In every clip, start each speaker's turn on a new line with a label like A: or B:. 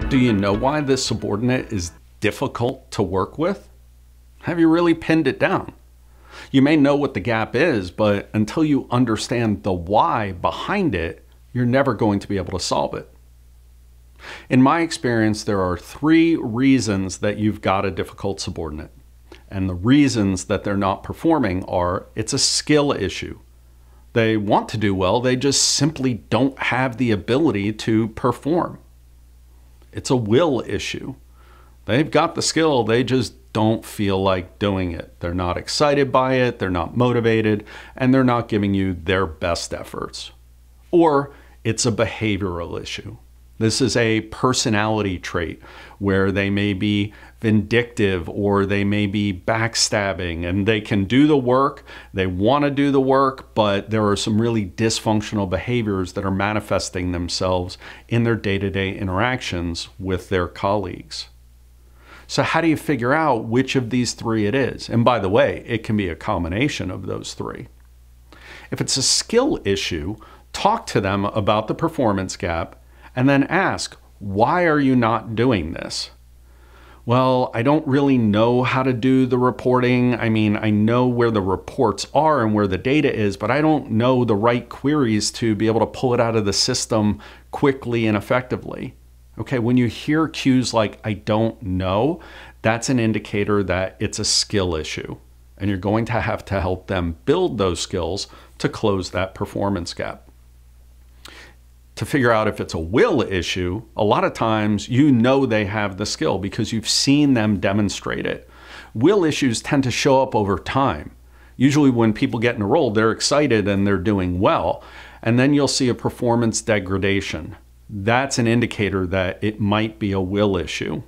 A: Do you know why this subordinate is difficult to work with? Have you really pinned it down? You may know what the gap is, but until you understand the why behind it, you're never going to be able to solve it. In my experience, there are 3 reasons that you've got a difficult subordinate. And the reasons that they're not performing are it's a skill issue. They want to do well, they just simply don't have the ability to perform. It's a will issue. They've got the skill, they just don't feel like doing it. They're not excited by it, they're not motivated, and they're not giving you their best efforts. Or it's a behavioral issue. This is a personality trait where they may be vindictive or they may be backstabbing, and they can do the work, they want to do the work, but there are some really dysfunctional behaviors that are manifesting themselves in their day-to-day interactions with their colleagues. So how do you figure out which of these 3 it is? And by the way, it can be a combination of those 3. If it's a skill issue, talk to them about the performance gap and then ask, why are you not doing this? Well, I don't really know how to do the reporting. I mean, I know where the reports are and where the data is, but I don't know the right queries to be able to pull it out of the system quickly and effectively. Okay, when you hear cues like, I don't know, that's an indicator that it's a skill issue. And you're going to have to help them build those skills to close that performance gap. To figure out if it's a will issue, a lot of times you know they have the skill because you've seen them demonstrate it. Will issues tend to show up over time. Usually when people get in a role, they're excited and they're doing well. And then you'll see a performance degradation. That's an indicator that it might be a will issue.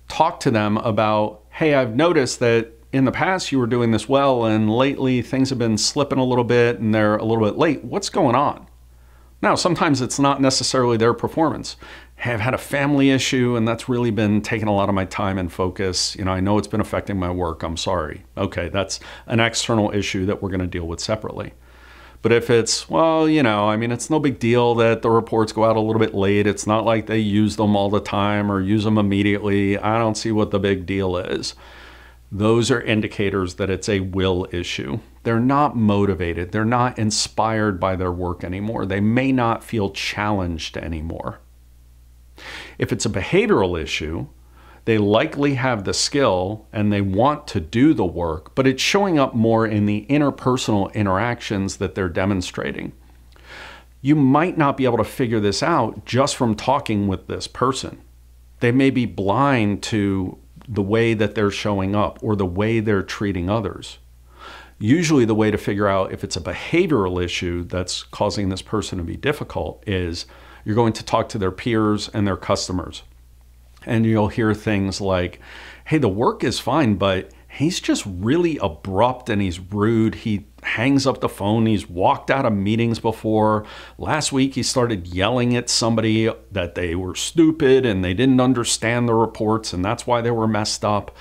A: Talk to them about, hey, I've noticed that in the past you were doing this well and lately things have been slipping a little bit and they're a little bit late. What's going on? Now, sometimes it's not necessarily their performance. Hey, I've had a family issue and that's really been taking a lot of my time and focus. I know it's been affecting my work. I'm sorry. Okay, that's an external issue that we're going to deal with separately. But if it's, well, it's no big deal that the reports go out a little bit late. It's not like they use them all the time or use them immediately. I don't see what the big deal is. Those are indicators that it's a will issue. They're not motivated. They're not inspired by their work anymore. They may not feel challenged anymore. If it's a behavioral issue, they likely have the skill and they want to do the work, but it's showing up more in the interpersonal interactions that they're demonstrating. You might not be able to figure this out just from talking with this person. They may be blind to the way that they're showing up or the way they're treating others. Usually the way to figure out if it's a behavioral issue that's causing this person to be difficult is you're going to talk to their peers and their customers. And you'll hear things like, hey, the work is fine, but he's just really abrupt and he's rude. He hangs up the phone. He's walked out of meetings before. Last week, he started yelling at somebody that they were stupid and they didn't understand the reports and that's why they were messed up.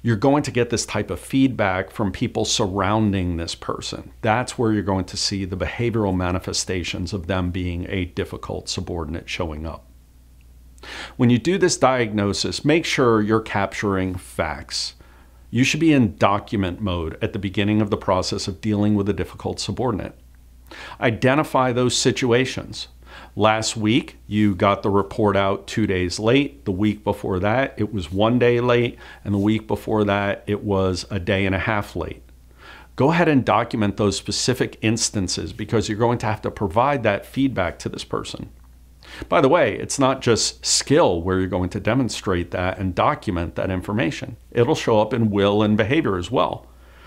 A: You're going to get this type of feedback from people surrounding this person. That's where you're going to see the behavioral manifestations of them being a difficult subordinate showing up. When you do this diagnosis, make sure you're capturing facts. You should be in document mode at the beginning of the process of dealing with a difficult subordinate. Identify those situations. Last week, you got the report out 2 days late. The week before that, it was 1 day late. And the week before that, it was a day and a half late. Go ahead and document those specific instances because you're going to have to provide that feedback to this person. By the way, it's not just skill where you're going to demonstrate that and document that information. It'll show up in will and behavior as well.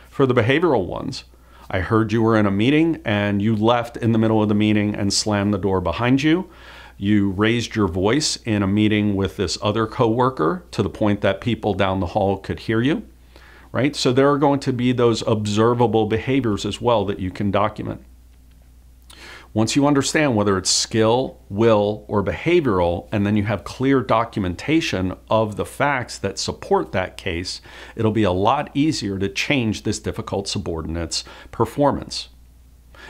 A: For the behavioral ones, I heard you were in a meeting and you left in the middle of the meeting and slammed the door behind you. You raised your voice in a meeting with this other coworker to the point that people down the hall could hear you, right? So there are going to be those observable behaviors as well that you can document. Once you understand whether it's skill, will, or behavioral, and then you have clear documentation of the facts that support that case, it'll be a lot easier to change this difficult subordinate's performance.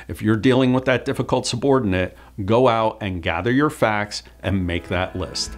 A: If you're dealing with that difficult subordinate, go out and gather your facts and make that list.